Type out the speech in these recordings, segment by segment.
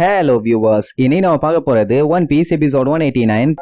Hello viewers, இன்னைக்கு நம்ம பார்க்க போறது One Piece episode 189.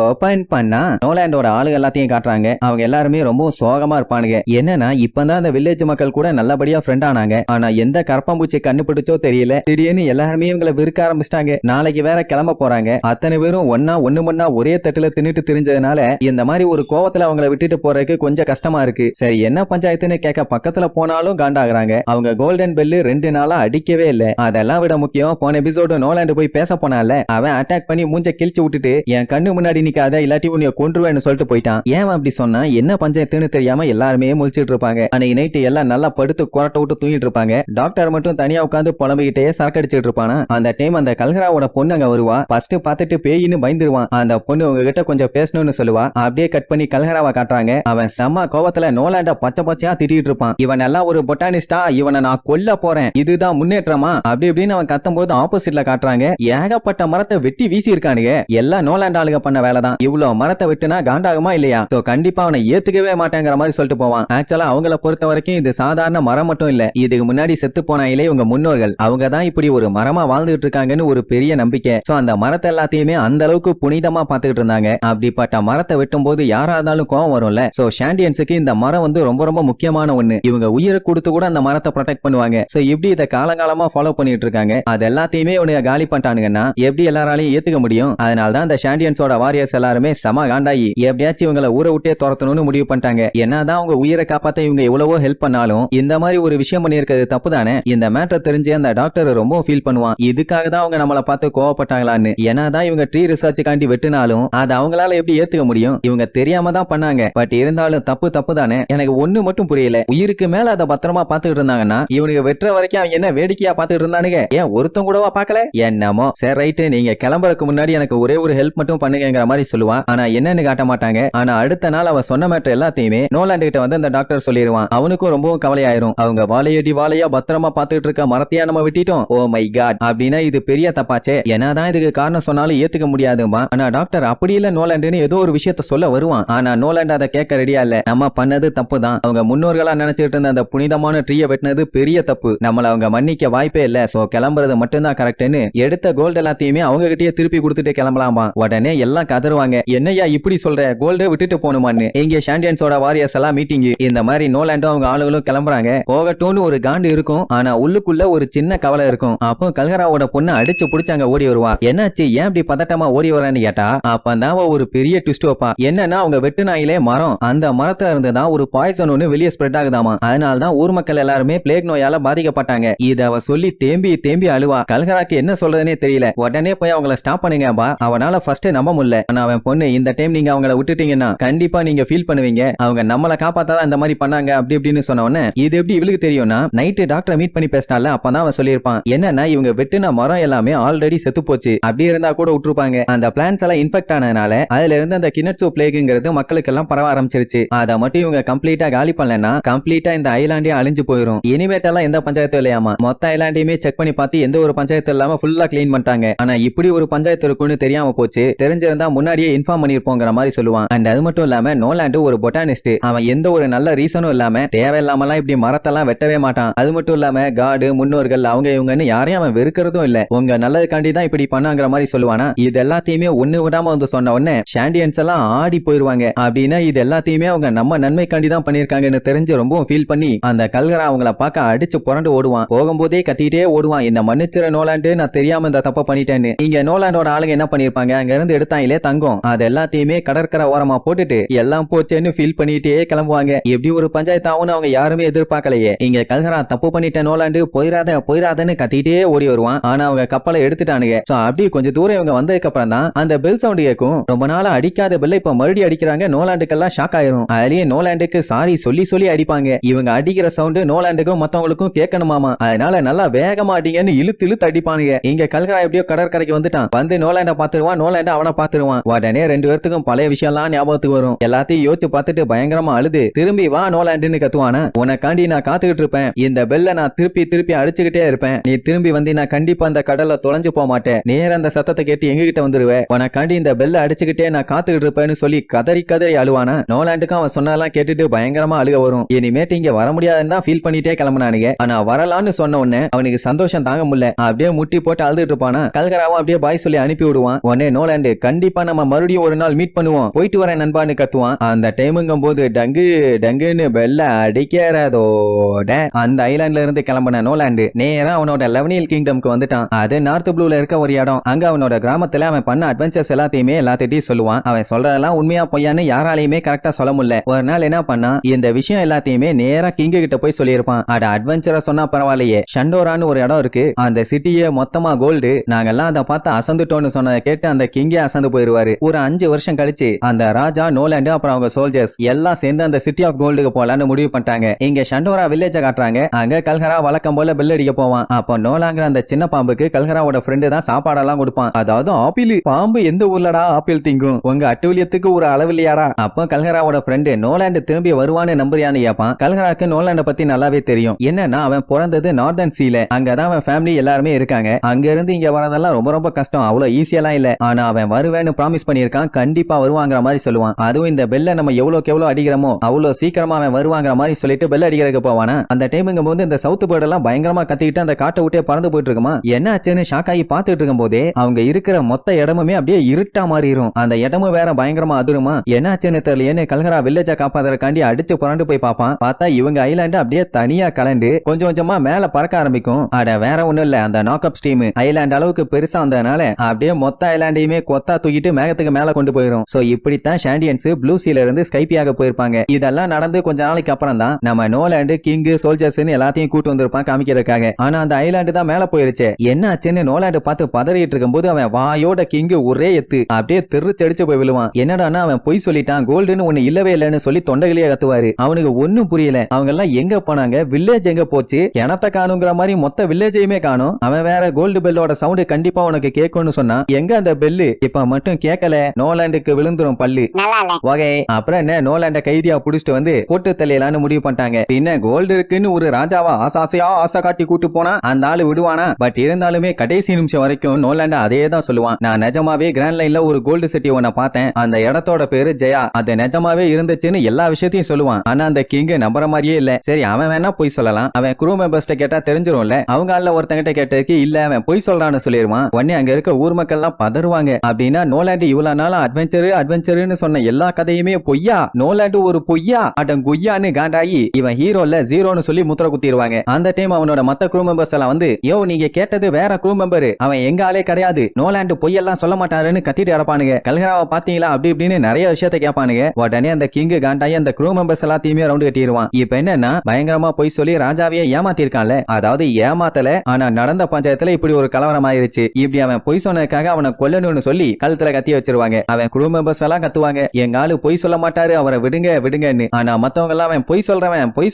ஓபன் பண்ணா நோலாண்டோட ஆளுங்க எல்லாத்தையும் காட்டுறாங்க. அவங்க எல்லாருமே ரொம்ப சோகமா இருப்பானுங்க. என்னன்னா இப்பதான் அந்த வில்லேஜ் மக்கள் கூட நல்லபடியா ஃப்ரெண்ட் ஆனாங்க. ஆனா எந்த கரப்பாம்பூச்சி கண்டுபிடிச்சோ தெரியல, திடீர்னு எல்லாருமே இவங்களை வெறுக்க ஆரம்பிச்சிட்டாங்க. நாளைக்கு வேற கிளம்ப போறாங்க. அத்தனை பேரும் ஒண்ணு மண்ணா ஒரே தட்டுல தின்னுட்டு தெரிஞ்சதுனால இந்த மாதிரி ஒரு கோவத்துல அவங்கள விட்டுட்டு போறதுக்கு கொஞ்சம் கஷ்டமா இருக்கு. சரி என்ன பஞ்சாயத்துன்னு கேட்க பக்கத்துல போனாலும் காண்டாகிறாங்க. அவங்க கோல்டன் பெல்லு 2 நாளா அடிக்கவே இல்ல. அதெல்லாம் விட முக்கியம், போன எபிசோடு நோலாண்டு போய் பேச போனால அவன் அட்டாக் பண்ணி மூஞ்ச கிழிச்சு விட்டுட்டு என் கண்ணு முன்னாடி நிக்காத இல்லாட்டி உன்னை கொன்றுவேன்னு சொல்லிட்டு போயிட்டான். ஏன் அப்படி சொன்னா என்ன பஞ்சாயத்துன்னு தெரியாம எல்லாருமே முழிச்சிட்டு இருப்பாங்க. அன்னைக்கு நைட்டு எல்லாம் நல்லா படுத்து கொரட்டை விட்டு தூங்கிட்டு இருப்பாங்க. டாக்டர் மட்டும் தனியா உட்காந்து புலம்பிக்கிட்டே சரக்கடிச்சிட்டு இருப்பானா. அந்த டைம் அந்த கல்கராவோட பொண்ணு அங்க வருவா. ஃபர்ஸ்ட் பார்த்துட்டு பேயின்னு பயந்துருவான். அந்த பொண்ணு உங்ககிட்ட கொஞ்சம் பேசணும்னு சொல்லுவா. அப்படியே கட் பண்ணி கல்கராவை காட்டுறாங்க. அவன் செம்ம கோவத்துல நோலாண்ட பச்சை பச்சையா திட்டிட்டு இருப்பான். இவன் எல்லாம் ஒரு பொட்டானிஸ்டா, இவனை நான் கொல்ல போறேன், இதுதான் முன்னேற்றமா அப்படி இப்படின்னு அவன் கத்தும் போது ஆப்போசிட்ல காட்டுறாங்க. ஏகப்பட்ட மரத்தை வெட்டி வீசி இருக்கானுங்க. எல்லாம் நோலாண்ட ஆளுங்க பண்ண வேலைதான். இவ்வளவு மரத்தை விட்டுனா காண்டாகுமா இல்லையா? கண்டிப்பா அவனை ஏத்துக்கவே மாட்டேங்கிற மாதிரி சொல்லிட்டு போவான். ஆக்சுவலா அவங்கள பொறுத்த வரைக்கும் இது சாதாரண மரம் மட்டும் இல்ல, இதுக்கு முன்னாடி செத்து போனாங்களே இவங்க முன்னோர்கள், அவங்க தான் இப்படி ஒரு மரமா வாழ்ந்துட்டு இருக்காங்கன்னு ஒரு பெரிய நம்பிக்கை. சோ அந்த மரத்தை எல்லாத்தையுமே அந்த அளவுக்கு புனிதமா பாத்துக்கிட்டு இருந்தாங்க. அப்படிப்பட்ட மரத்தை வெட்டும் போது யாரா இருந்தாலும் கோவம் வரும்ல. சோ ஷாண்டியன்ஸுக்கு இந்த மரம் வந்து ரொம்ப ரொம்ப முக்கியமான ஒண்ணு. இவங்க உயிரை கொடுத்து கூட அந்த மரத்தை ப்ரொடெக்ட் பண்ணுவாங்க. சோ இப்படி இதை காலங்காலமா ஃபாலோ பண்ணிட்டு இருக்காங்க. அது எல்லாத்தையுமே இவனுங்க காலி பண்ணிட்டானுங்கன்னா எப்படி எல்லாராலையும் ஏத்துக்க முடியும்? அதனாலதான் அந்த ஷாண்டியன்ஸோட வாரியர்ஸ் எல்லாருமே சம காண்டாயி எப்படியாச்சும் இவங்களை ஊரை விட்டே துரத்தணும்னு முடிவு பண்ணிட்டாங்க. என்னதான் அவங்க உயிரை காப்பாத்த இவங்க எவ்வளவோ ஹெல்ப் பண்ணாலும் இந்த மாதிரி ஒரு விஷயம் பண்ணிருக்கிறது தப்பு தானே. இந்த மேட்டர் தெரிஞ்சு அந்த டாக்டர் ரொம்ப ஃபீல் பண்ணுவான். இதுக்காக தான் அவங்க நம்மளை பார்த்து கோவப்பட்டாங்களான்னு. என்னதான் இவங்க ட்ரீ ரிசர்ச் காண்டி வெட்டினாலும் அதை அவங்களால எப்படி ஏத்துக்க முடியும்? இவங்க தெரியாம தான் பண்ணாங்க. பட் இருந்தாலும் தப்பு தானே. எனக்கு ஒண்ணு மட்டும் புரியல, உயிருக்கு மேல அதை பத்திரமா பாத்துக்கிட்டு இருந்தாங்கன்னா இவனுக்கு வெட்டுற வரைக்கும் அவங்க என்ன வேடிக்கையா பாத்துக்கிட்டு இருந்தானுங்க? ஏன் ஒருத்தம் கூடவா பாக்கல? என்னமோ சரி ரைட்டு, நீங்க கிளம்புறதுக்கு முன்னாடி எனக்கு ஒரே ஒரு ஹெல்ப் மட்டும் பண்ணுங்கிற மாதிரி சொல்லுவான். ஆனா என்னன்னு காட்ட மாட்டாங்க. ஆனா அடுத்த நாள் அவ சொன்ன மேட்டர் எல்லாத்தையுமே நோலாண்டு கிட்ட வந்து அந்த டாக்டர் சொல்லிடுவான். அவனுக்கும் ரொம்பவும் கவலையாயிரும். அவங்க வாழையடி வாழையா பத்திரமா பாத்துக்கிட்டு இருக்க மரத்தையா நம்ம விட்டுட்டோம். ஓ மை காட், அப்படின்னா இது பெரிய தப்பாச்சே. என்னதான் இதுக்கு காரணம் சொன்னாலும் ஏத்துக்க முடியாதுமா. ஆனா டாக்டர் அப்படி இல்ல நோலாண்டுன்னு ஏதோ ஒரு விஷயத்த சொல்ல வருவான். ஆனா நோலாண்டு அதை கேட்க ரெடியா இல்ல. நம்ம பண்ணது தப்பு தான். அவங்க முன்னோர்களா நினைச்சிட்டு இருந்த அந்த புனிதமான ட்ரீயை வெட்டினது பெரிய தப்பு. நம்மள அவங்க மன்னிக்க வாய்ப்பே இல்ல. சோ கிளம்புறது மட்டும்தான் கரெக்ட்னு எடுத்த கோல்டு எல்லாத்தையுமே அவங்க கிட்டயே திருப்பி கொடுத்துட்டு கிளம்பலாமா. உடனே எல்லாம் கதறுவாங்க. என்னையா இப்படி சொல்ற, கோல்ட விட்டுட்டு போணுமான்னு. இங்க ஷாண்டியன்ஸோட வாரியர்ஸ் எல்லாம் மீட்டிங். இந்த மாதிரி நோலாண்டும் அவங்க ஆளுகளும் கிளம்புறாங்க. போகட்டும்னு ஒரு காண்டு இருக்கும். ஆனா உள்ளுக்குள்ள ஒரு சின்ன கவலை இருக்கும். அப்போ கல்கராவோட பொண்ணு அடிச்சு புடிச்சாங்க ஓடி வருவா. என்னாச்சு, ஏன் இப்படி பதட்டமா ஓடி வரான்னு கேட்டா அப்பதான் ஒரு பெரிய ட்விஸ்ட் வைப்பா. என்னன்னா அவங்க வெட்டுனாயிலே மரம், அந்த மரத்துல இருந்துதான் ஒரு பாய்சன் ஒண்ணு வெளியே ஸ்ப்ரெட் ஆகுதாமா. அதனாலதான் ஊர் மக்கள் எல்லாருமே பிளேக் நோயால பாதிக்கப்பட்டாங்க. இத அவ சொல்லி தேம்பி அழுவா. கல்கராக்கு என்ன சொல்றதுனே தெரியல. உடனே போய் அவங்கள ஸ்டாப் பண்ணுங்கப்பா, அவனால ஃபர்ஸ்ட் நம்ப முடியல. ஆனா அவன் பொண்ணு இந்த டைம் நீங்க அவங்கள விட்டுட்டீங்கன்னா கண்டிப்பா நீங்க ஃபீல் பண்ணுவீங்க. அவங்க நம்மள காப்பாத்தாதான் இந்த மாதிரி பண்ணாங்க அப்படி இப்படின்னு சொன்னவொடனே இது எப்படி இவளுக்கு தெரியும்னா நைட்டு டாக்டர் மீட் பண்ணி பேசினால அப்பதான் அவன் சொல்லியிருப்பான். என்னன்னா இவங்க வெட்டுன மரம் எல்லாமே ஆல்ரெடி செத்து போச்சு. அப்படி இருந்தா கூட விட்டுருப்பாங்க. அந்த பிளான்ஸ் எல்லாம் இன்ஃபெக்ட் ஆனதுனால அதுல இருந்து அந்த கினட்சு பிளேக்குங்கிறது மக்களுக்கு எல்லாம் பரவ ஆரம்பிச்சிருச்சு. அதை மட்டும் இவங்க கம்ப்ளீட்டா காலி பண்ணலன்னா கம்ப்ளீட்டா இந்த ஐலாண்டே அழிஞ்சு போயிடும். இனிமேட்டெல்லாம் எந்த பஞ்சாயத்தும் இல்லையாமா. மொத்த ஐலாண்டையுமே செக் பண்ணி பார்த்து எந்த ஒரு பஞ்சாயத்து இல்லாம ஃபுல்லா கிளீன் பண்ணிட்டாங்க. ஆனா இப்படி ஒரு பஞ்சாயத்து இருக்குன்னு தெரியாம போச்சு. தெரிஞ்சிருந்தா முன்னாடியே இன்ஃபார்ம் பண்ணிருப்போங்கிற மாதிரி சொல்லுவான். அண்ட் அது மட்டும் இல்லாம நோலாண்டு ஒரு பொட்டானிஸ்ட். அவன் எந்த ஒரு நல்ல ரீசனும் இல்லாம தேவையில்லாமலாம் இப்படி மரத்தெல்லாம் வெட்டவே மாட்டான். அது மட்டும் இல்லாம காடு முன்னோர்கள் அவங்க இவங்கன்னு யாரையும் அவன் வெறுக்கிறதும் இல்ல. உங்க நல்லதுக்காண்டி தான் இப்படி பண்ணாங்கிற மாதிரி சொல்லுவானா. இது எல்லாத்தையுமே ஒண்ணு விடாம வந்து சொன்ன உடனே ஷாண்டியன்ஸ் எல்லாம் ஆடி போயிருவாங்க. அப்படின்னா இது எல்லாத்தையுமே அவங்க நம்ம நன்மைக்காண்டி தான் பண்ணிருக்காங்கன்னு தெரிஞ்சு ரொம்பவும் ஃபீல் பண்ணி அந்த கல்கரா அவங்கள பார்க்க அடிச்சு புரண்டு ஓடுவான். போகும்போதே கத்திட்டே ஓடுவான். என்ன மன்னிச்சிர நோலாண்டு, நான் தெரியாம இந்த தப்ப பண்ணிட்டேன்னு. இங்க நோலாண்டோட ஆளுங்க என்ன பண்ணிருப்பாங்க, அங்க இருந்து எடுத்தாங்களே தங்கம், அது எல்லாத்தையுமே கடற்கரை ஓரமா போட்டுட்டு எல்லாம் போச்சேன்னு ஃபீல் பண்ணிட்டே கிளம்புவாங்க. எப்படி ஒரு பஞ்சாயத்து ஆகும்னு அவங்க யாருமே எதிர்பார்க்கலையே. இங்க கல்கரா தப்பு பண்ணிட்ட நோலாண்டு போயிராதன்னு கத்திட்டே ஓடி வருவான். ஆனா அவங்க கப்பலை எடுத்துட்டானுங்க. சோ அப்படி கொஞ்சம் தூரம் இவங்க வந்ததுக்கு அப்புறம் தான் அந்த பெல் சவுண்ட் கேட்கும். ரொம்ப நாளா அடிக்காத பெல்ல இப்ப மறுபடியும் அடிக்கிறாங்க. நோலாண்டுக்கெல்லாம் ஷாக் ஆயிரும். அதுலயே நோலாண்டுக்கு சாரி சொல்லி அடிப்பாங்க. இவங்க அடிக்கிற சவுண்ட் நோலாண்டுக்கும் மத்தவங்களுக்கும் கேட்கணுமாமா. அதனால நல்லா வேகமா அடிங்கன்னு இழுத்து அடிப்பானுங்க. இங்க கல்கரா எப்படியோ கடற்கரைக்கு வந்துட்டான். வந்து நோலாண்ட பாத்துருவான். நோலாண்ட அவனை பாத்துருவான். போவான். உடனே ரெண்டு பேர்த்துக்கும் பழைய விஷயம் எல்லாம் ஞாபகத்துக்கு வரும். எல்லாத்தையும் யோசிச்சு பார்த்துட்டு பயங்கரமா அழுது திரும்பி வா நோலாண்டுன்னு கத்துவானா. உனக்காண்டி நான் காத்துக்கிட்டு இருப்பேன். இந்த பெல்ல நான் திருப்பி திருப்பி அடிச்சுக்கிட்டே இருப்பேன். நீ திரும்பி வந்து நான் கண்டிப்பா அந்த கடல்ல தொலைஞ்சு போக மாட்டேன். நேர அந்த சத்தத்தை கேட்டு எங்ககிட்ட வந்துருவேன். உனக்காண்டி இந்த பெல்ல அடிச்சுக்கிட்டே நான் காத்துக்கிட்டு இருப்பேன்னு சொல்லி கதறி கதறி அழுவானா. நோலாண்டுக்கு அவன் சொன்னதெல்லாம் கேட்டுட்டு பயங்கரமா அழுக வரும். இனிமேட்டு இங்க வர முடியாதுன்னு தான் ஃபீல் பண்ணிட்டே கிளம்புனானுங்க. ஆனா வரலான்னு சொன்ன உடனே அவனுக்கு சந்தோஷம் தாங்க முடியல. அப்படியே முட்டி போட்டு அழுதுட்டு இருப்பானா. கல்கராவும் அப்படியே பாய் சொல்லி அனுப்பி விடுவான். உடனே நோலாண்டு கண்டிப்பா நம்ம மறுபடியும் ஒரு நாள் மீட் பண்ணுவோம், போயிட்டு வரேன் நண்பான்னு கத்துவான். அந்த டைமுங்கும் போது டங்கு டங்குன்னு பெல்ல அடிக்கிறதோட அந்த ஐலாண்ட்ல இருந்து கிளம்பின நோலாண்டு நேரா அவனோட லெவனியல் கிங்டம்க்கு வந்துட்டான். அது நார்த் ப்ளூல இருக்க ஒரு இடம். அங்க அவனோட கிராமத்துல அவன் பண்ண அட்வென்ச்சர்ஸ் எல்லாத்தையுமே எல்லாத்திட்டையும் சொல்லுவான். அவன் சொல்றதெல்லாம் உண்மையா பொய்யான்னு யாராலையுமே கரெக்டா சொல்ல முடியல. ஒரு நாள் என்ன பண்ணா, இந்த விஷயம் எல்லாத்தையுமே நேரா கிங் கிட்ட போய் சொல்லியிருப்பான். அட அட்வென்ச்சரா சொன்னா பரவாயில்லையே, ஷண்டோரான்னு ஒரு இடம் இருக்கு, அந்த சிட்டியே மொத்தமா கோல்டு, நாங்கெல்லாம் அதை பார்த்து அசந்துட்டோம்னு சொன்னதை கேட்டு அந்த கிங்கே அசந்து போயிருவாரு. ஒரு 5 வருஷம் கழிச்சு அந்த ராஜா நோலாண்டு அப்புறம் அவங்க சோல்ஜர்ஸ் எல்லாம் சேர்ந்து அந்த சிட்டி ஆஃப் கோல்டுக்கு போலான்னு முடிவு பண்ணிட்டாங்க. இங்க ஷண்டோரா வில்லேஜ காட்டுறாங்க. அங்க கல்கரா வழக்கம் போல பெல் அடிக்க போவான். அப்போ நோலாங்கிற அந்த சின்ன பாம்புக்கு கல்கராவோட ஃப்ரெண்டு தான் சாப்பாடெல்லாம் கொடுப்பான். அதாவது ஆப்பிள். பாம்பு எந்த ஊர்லடா ஆப்பிள் திங்கும், உங்க அட்டுவிலியத்துக்கு ஒரு அளவு இல்லையாரா? அப்போ கல்கராவோட ஃப்ரெண்டு நோலாண்டு திரும்பி வருவான்னு நம்புறியான்னு கேட்பான். கல்கராக்கு நோலாண்ட பத்தி நல்லாவே தெரியும். என்னன்னா அவன் பிறந்தது நார்தன் சீல, அங்கதான் அவன் ஃபேமிலி எல்லாருமே இருக்காங்க. அங்க இருந்து இங்க வரதெல்லாம் ரொம்ப ரொம்ப கஷ்டம், அவ்வளவு ஈஸியெல்லாம் இல்ல. ஆனா அவன் வருவேன்னு ப்ராமிஸ் பண்ணியிருக்கான், கண்டிப்பா வருவாங்கிற மாதிரி சொல்லுவான். அதுவும் இந்த பெல்ல நம்ம எவ்வளவுக்கு எவ்வளவு அடிக்கிறோமோ அவ்வளவு சீக்கிரமா அவன் வருவாங்கிற மாதிரி சொல்லிட்டு பெல் அடிக்கிறதுக்கு போவானா. அந்த டைமுங்கும் போது இந்த சவுத் பேர்ட் எல்லாம் பயங்கரமா கத்திக்கிட்டு அந்த காட்டை விட்டே பறந்து போயிட்டு இருக்குமா. என்ன ஆச்சுன்னு ஷாக் ஆகி பார்த்துட்டு இருக்கும் போதே அவங்க இருக்கிற மொத்த இடமுமே அப்படியே இருட்டா மாறிடும். அந்த இடமும் வேற பயங்கரமா அதிருமா. என்ன ஆச்சுன்னு தெரியலையேன்னு கல்கரா வில்லேஜ காப்பாதற்காண்டி அடிச்சு புரண்டு போய் பார்ப்பான். பார்த்தா இவங்க ஐலாண்டு அப்படியே தனியா கலண்டு கொஞ்சம் கொஞ்சமா மேல பறக்க ஆரம்பிக்கும். அட வேற ஒண்ணும் இல்ல, அந்த நாக்அப் ஸ்டீம் ஐலாண்ட் அளவுக்கு பெருசா வந்ததுனால அப்படியே மொத்த ஐலாண்டையுமே கொத்தா தூக்கிட்டு மேகத்துக்கு மேல கொண்டு போயிடும். சோ இப்படித்தான் ஷாண்டியன்ஸ் ப்ளூ சீல இருந்து ஸ்கைப்பியாக போயிருப்பாங்க. இதெல்லாம் நடந்து கொஞ்ச நாளைக்கு அப்புறம் தான் நம்ம நோலாண்டு கிங் சோல்ஜர்ஸ் எல்லாத்தையும் கூட்டு வந்திருப்பான் காமிக்கிறதுக்காக. ஆனா அந்த ஐலாண்டு தான் மேல போயிருச்சு. என்ன ஆச்சுன்னு நோலாண்டு பார்த்து பதறிட்டு இருக்கும் போது அவன் வாயோட கிங் ஒரே எத்து அப்படியே தெரிச்சடிச்சு போய் விழுவான். என்னடானா அவன் பொய் சொல்லிட்டான், கோல்டுன்னு ஒண்ணு இல்லவே இல்லைன்னு சொல்லி தொண்டைகளையே கத்துவாரு. அவனுக்கு ஒண்ணும் புரியல. அவங்க எல்லாம் எங்க போனாங்க, வில்லேஜ் எங்க போச்சு, எனத்த காணுங்கிற மாதிரி மொத்த வில்லேஜையுமே காணும். அவன் வேற கோல்டு பெல்லோட சவுண்ட் கண்டிப்பா உனக்கு கேட்கும்னு சொன்னா, எங்க அந்த பெல்லு இப்ப மட்டும் கேட்கல, நோலாண்டுக்கு விழுந்துரும் பல்லு வகை. அப்புறம் என்ன, நோலாண்ட கைதியா புடிச்சிட்டு வந்து போட்டு தலையலான்னு முடிவு பண்ணிட்டாங்க. பின்ன கோல்டு இருக்குன்னு ஒரு ராஜாவா ஆசாசையா ஆசை காட்டி கூட்டு போனா அந்த ஆளு விடுவானா? பட் இருந்தாலுமே கடைசி நிமிஷம் வரைக்கும் நோலாண்ட அதே தான் சொல்லுவான். நான் நிஜமாவே கிராண்ட் லைன்ல ஒரு கோல்டு சிட்டி ஒன்ன பார்த்தேன், அந்த இடத்தோட பேரு ஜெயா, அது நிஜமாவே இருந்துச்சுன்னு எல்லா விஷயத்தையும் சொல்லுவான். ஆனா அந்த கிங் நம்புற மாதிரியே இல்ல. சரி அவன் வேணா போய் சொல்லலாம், அவன் குரூ மெம்பர்ஸ்ட கேட்டா தெரிஞ்சிரும்ல. அவங்க ஆள்ல ஒருத்தங்கிட்ட கேட்டதுக்கு இல்ல அவன் போய் சொல்றான்னு சொல்லிடுவான். உடனே அங்க இருக்க ஊர் மக்கள் எல்லாம் பதறுவாங்க. அப்படின்னா நோலாண்டு இவ்வளவு நாளா அட்வென்ச்சர்னு சொன்ன எல்லா கதையுமே பொய்யா, நோலாண்டு ஒரு பொய்யா அடம் குய்யான்னு காண்டாயி இவன் ஹீரோல ஜீரோன்னு சொல்லி முத்திர குத்திடுவாங்க. அந்த டைம் அவனோட மத்த குரூ மெம்பர்ஸ் எல்லாம் வந்து, யோ நீங்க கேட்டது வேற குரூ மெம்பர், அவன் எங்க ஆளே கிடையாது, நோலாண்டு பொய்யெல்லாம் சொல்ல மாட்டாருன்னு கத்திட்டு இறப்பானுங்க. கல்கராவை பாத்தீங்களா அப்படி இப்படின்னு நிறைய விஷயத்த கேட்பானுங்க. உடனே அந்த கிங் காண்டாயி அந்த குரூ மெம்பர்ஸ் எல்லாத்தையுமே ரவுண்ட் கட்டிடுவான். இப்ப என்னன்னா பயங்கரமா பொய் சொல்லி ராஜாவையே ஏமாத்திருக்கான்ல, அதாவது ஏமாத்தல, ஆனா நடந்த பஞ்சாயத்துல இப்படி ஒரு கலவரம் ஆயிருச்சு. இப்படி அவன் பொய் சொன்னதுக்காக அவனை கொல்லணும்னு சொல்லி கழுத்துல கத்தி வச்சிருவாங்க. அவன் குரூ மெம்பர்ஸ் எல்லாம் கத்துவாங்க, எங்க ஆளு பொய் சொல்ல மாட்டாரு, அவரை விடுங்க விடுங்கன்னு. ஆனா மத்தவங்க எல்லாம் அவன் பொய்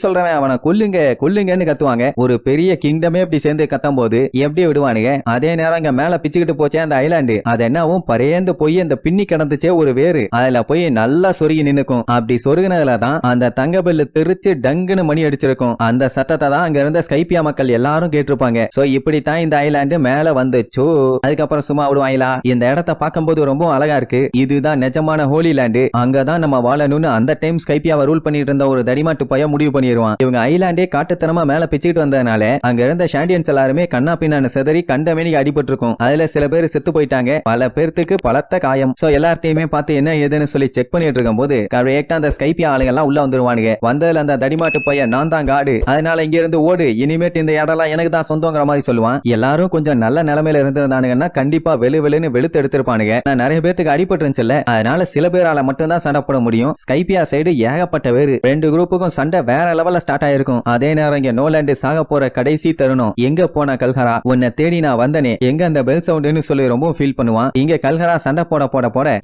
சொல்றவன் அவனை கொல்லுங்க கொல்லுங்கன்னு கத்துவாங்க. ஒரு பெரிய கிங்டமே இப்படி சேர்ந்து கத்தும் போது எப்படி விடுவானுங்க? அதே நேரம் இங்க மேல பிச்சுக்கிட்டு போச்சே அந்த ஐலாண்டு, அது என்னவும் பரையந்து போய் அந்த பின்னி கிடந்துச்சே ஒரு வேறு, அதுல போய் நல்லா சொருகி நின்னுக்கும். அப்படி சொருகினதுல தான் அந்த தங்கபெல்லு தெரிச்சு டங்குன்னு மணி அடிச்சிருக்கும். அந்த சத்தத்தை தான் அங்க இருந்த ஸ்கைப்பியா மக்கள் எல்லாரும் கேட்டிருப்பாங்க. சோ இப்படித்தான் இந்த ஐலாண்டு மேல வந்துச்சோ. அதுக்கப்புறம் சும்மா விடுவாங்களா? இந்த இடத்த பார்க்கும்போது ரொம்ப அழகா இருக்கு, இதுதான் நிஜமான ஹோலி லேண்டு, அங்கதான் நம்ம வாழணும்னு அந்த டைம் ஸ்கைப்பியாவை ரூல் பண்ணிட்டு இருந்த ஒரு தடிமாட்டு பைய முடிவு பண்ணிடுவான். இவங்க ஐலாண்டே காட்டுத்தனமா மேல பிச்சுக்கிட்டு வந்ததுனால அங்க இருந்த ஷாண்டியன்ஸ் எல்லாருமே கண்ணா பின்னான்னு செதறி கண்டமேனிக்கு அடிபட்டு இருக்கும். அதுல சில பேர் செத்து போயிட்டாங்க, பல பேருக்கு பலத்த காயம். சோ எல்லாத்தையுமே பார்த்து என்ன ஏதுன்னு சொல்லி செக் பண்ணிட்டு இருக்கும் போது கரெக்டா அந்த ஸ்கைப்பியா ஆளுங்க எல்லாம் உள்ள வந்துருவானுங்க. வந்ததுல அந்த தடிமாட்டு பையன் நான் தான் காடு, அதனால இங்க இருந்து ஓடு, இனிமேட்டு இந்த இடம்லாம் எனக்கு தான் சொந்தங்கிற மாதிரி சொல்லுவான். எல்லாரும் கொஞ்சம் நல்ல நிலைமையில இருந்திருந்தானுங்கன்னா கண்டிப்பா வெளுன்னு வெளுத்து எடுத்திருப்பானுங்க. நான் நிறைய பேருக்கு அடிபட்டு இருந்துச்சுல்ல, அதனால சில பேரால மட்டும் தான் சண்டை போட முடியும். ஸ்கைப்பியா சைடு ஏகப்பட்ட வேறு, ரெண்டு குரூப்புக்கும் சண்டை வேற லெவல்ல ஸ்டார்ட் ஆயிருக்கும். அதே நேரம் இங்க நோலாண்டு சாக போற கடைசி தருணம், எங்க போன கல்கரா, உன்னை தேடி நான் வந்தனே, எங்க அந்த பெல் சவுண்ட்னு சொல்லி ரொம்ப ஃபீல் பண்ணுவான். இங்க கல்கரா சண்டை போட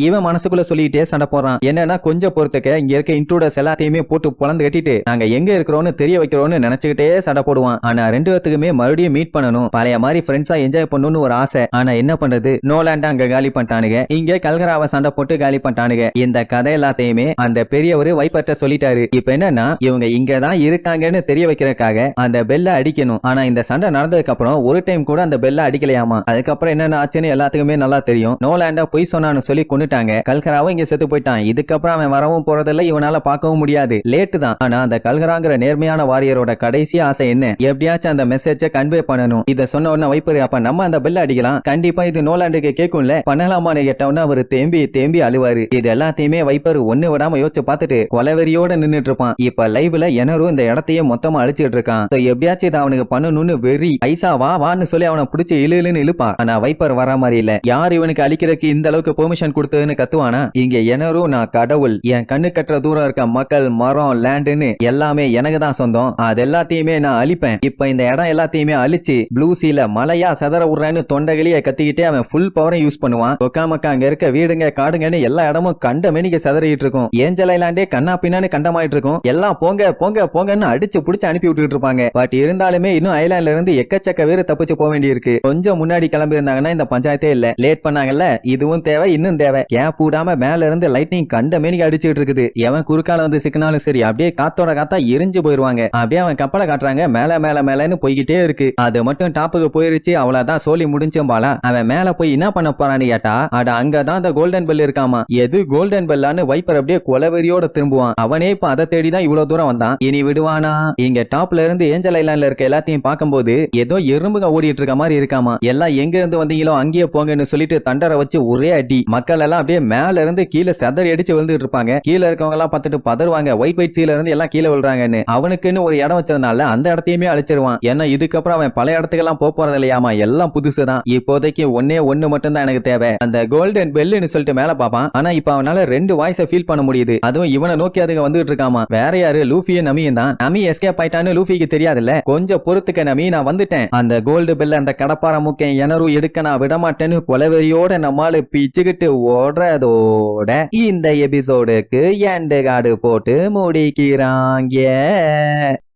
இவன் மனசுக்குள்ள சொல்லிட்டே சண்டை போடுறான். என்னன்னா கொஞ்சம் பொறுத்துக்க இங்க இருக்க இன்ட்ரூடர்ஸ் எல்லாத்தையுமே போட்டு பொளந்து கட்டிட்டு நாங்க எங்க இருக்கிறோம்னு தெரிய வைக்கிறோம்னு நினைச்சுக்கிட்டே சண்டை போடுவான். ஆனா ரெண்டு பேத்துக்குமே மறுபடியும் மீட் பண்ணணும், பழைய மாதிரி ஃப்ரெண்ட்ஸா என்ஜாய் பண்ணணும்னு ஒரு ஆசை. ஆனா என்ன பண்றது, நோலாண்டா அங்க காலி பண்ணிட்டானுங்க. இங்க கல்கராவை சண்டை போட்டு காலி பண்ணிட்டானுங்க. இந்த கதை எல்லாத்தையுமே அந்த பெரியவரு வைப்பர்ட்ட சொல்லிட்டாரு. இப்ப என்னன்னா இவங்க இங்கதான் இருக்காங்கன்னு தெரிய வைக்கிறதுக்காக அந்த பெல்ல அடிக்கணும். ஆனா இந்த சண்டை நடந்ததுக்கு அப்புறம் ஒரு டைம் கூட அந்த பெல்ல அடிக்கலையாமா. அதுக்கப்புறம் என்னென்ன ஆச்சுன்னு எல்லாத்துக்குமே நல்லா தெரியும். நோலாண்டா பொய் சொன்னான்னு சொல்லி கொண்டுட்டாங்க. கல்கராவும் இங்க செத்து போயிட்டான். இதுக்கப்புறம் அவன் வரவும் போறதில்ல, இவனால பார்க்கவும் முடியாது. லேட்டு தான். ஆனா அந்த கல்கராங்கிற நேர்மையான வாரியரோட கடைசி ஆசை என்ன? எப்படியாச்சும் அந்த மெசேஜை கன்வே பண்ணணும். இத சொன்ன உடனே வைப்பர் அப்ப நம்ம அந்த பெல்ல அடிக்கலாம், கண்டிப்பா இது நோலாண்டுக்கு கேட்கும்ல, பண்ணலாமான்னு கேட்டவன அவர் தேம்பி தேம்பி அழுவாரு. இது எல்லாத்தையுமே வைப்பர் ஒண்ணு விடாம யோசிச்சு பார்த்துட்டு கொலவெறியோட நின்னுட்டு இருப்பான். இப்ப லைவ்ல எனரும் இந்த இடத்தையே மொத்தமா அழிச்சிட்டு இருக்கான். எப்படியாச்சும் இதை அவனுக்கு பண்ணணும்னு வெறி ஐசா வா வான்னு சொல்லி அவனை பிடிச்சி இழுன்னு இழுப்பான். ஆனா வைப்பர் வர மாதிரி இல்ல. யார் இவனுக்கு அழிக்கிறதுக்கு இந்த அளவுக்கு பெர்மிஷன் கொடுத்ததுன்னு கத்துவானா? இங்க எனரும் நான் கடவுள், என் கண்ணு கட்டுற தூரம் இருக்க மக்கள், மரம், லேண்டுன்னு எல்லாமே எனக்கு தான் சொந்தம். அது எல்லாத்தையுமே நான் அழிப்பேன். இப்ப இந்த இடம் எல்லாத்தையுமே அழிச்சு ப்ளூ சீல மலையா சதற விடுறேன்னு தொண்டகளிய கத்திக்கிட்டே அவன் ஃபுல் பவரை யூஸ் பண்ணுவான். ஒக்காமக்கா அங்க இருக்க வீடுங்க காடுங்கன்னு எல்லா இடமும் கண்ட மேனிக்கு சதறிட்டு இருக்கும். ஏஞ்சல் ஐலாண்டே கண்ணா பின்னான்னு கண்டமாயிட்டு இருக்கும். எல்லாம் போங்க போங்க போங்கன்னு அடிச்சு புடிச்சு அனுப்பி விட்டுட்டு இருப்பாங்க. பட் இருந்தாலுமே இன்னும் ஐலாண்ட்ல இருந்து எக்கச்சக்க பேரு தப்பிச்சு போக வேண்டியிருக்கு. கொஞ்சம் முன்னாடி கிளம்பி இருந்தாங்கன்னா இந்த பஞ்சாயத்தே இல்ல. லேட் பண்ணாங்கல்ல, இதுவும் தேவை இன்னும் தேவை. கேப் விடாம மேல இருந்து லைட்னிங் கண்ட மேனிக்கு அடிச்சுட்டு இருக்குது. எவன் குறுக்கால வந்து சிக்கினாலும் சரி அப்படியே காத்தோட காத்தா எரிஞ்சு போயிருவாங்க. அப்படியே அவன் கப்பலை காட்டுறாங்க, மேல மேல மேலன்னு போய்கிட்டே இருக்கு. அது மட்டும் டாப்புக்கு போயிருச்சு, அவ்வளவுதான், சோலி முடிஞ்சம்பாலா. அவன் மேல போய் என்ன பண்ண போறான்னு கேட்டா, அட அங்கதான் அந்த கோல்டன் பெல் இருக்காமா. எது கோல்டன் பெல்லான்னு வைப்பர் அப்படியே கொலவெறியோட திரும்புவான். அவனே இப்ப அதை தேடிதான் இவ்வளவு தூரம் வந்தான். இனி விடுவானா? இங்க டாப்ல இருந்து ஏஞ்சல் ஐலாண்ட்ல இருக்க எல்லாத்தையும் பார்க்கும்போது ஏதோ எறும்புங்க ஓடிட்டு இருக்க மாதிரி இருக்காமா. எல்லாம் எங்க இருந்து வந்தீங்களோ அங்கேயே போங்கன்னு சொல்லிட்டு தண்டரை வச்சு ஒரே அடி. மக்கள் எல்லாம் அப்படியே மேல இருந்து கீழே சதறி அடிச்சு விழுந்துட்டு இருப்பாங்க. கீழே இருக்கவங்க எல்லாம் பார்த்துட்டு பதறுவாங்க. ஒயிட் சீல இருந்து எல்லாம் கீழே விழுறாங்கன்னு. அவனுக்குன்னு ஒரு இடம் வச்சதுனால அந்த இடத்தையுமே அழிச்சிருவான். ஏன்னா இதுக்கப்புறம் அவன் பல இடத்துக்கெல்லாம் போறது இல்லையாமா, எல்லாம் புதுசுதான். இப்போதைக்கு ஒண்ணு மட்டும் தான் எனக்கு தேவை, அந்த கோல்டன் பெல்லுன்னு சொல்லிட்டு மேல பாப்பான். ஆனா இப்ப அவனால 2 வாய்ஸை ஃபீல் பண்ண முடியுது. அதுவும் இவனை நோக்கி அதுங்க வந்துட்டு இருக்காமா. வேற யாரு? லூஃபியும் நமியும் தான். நமி எஸ்கேப் ஆயிட்டான்னு லூஃபிக்கு தெரியாதுல்ல. கொஞ்சம் பொறுத்துக்க நமி, நான் வந்துட்டேன். அந்த கோல்டு பெல்ல அந்த கடப்பார முக்கேன் எனரும் எடுக்க நான் விடமாட்டேன்னு கொலவெறியோட நம்மால பிச்சுக்கிட்டு ஓடுறதோட இந்த எபிசோடுக்கு எண்டு கார்டு போட்டு முடிக்கிறாங்க.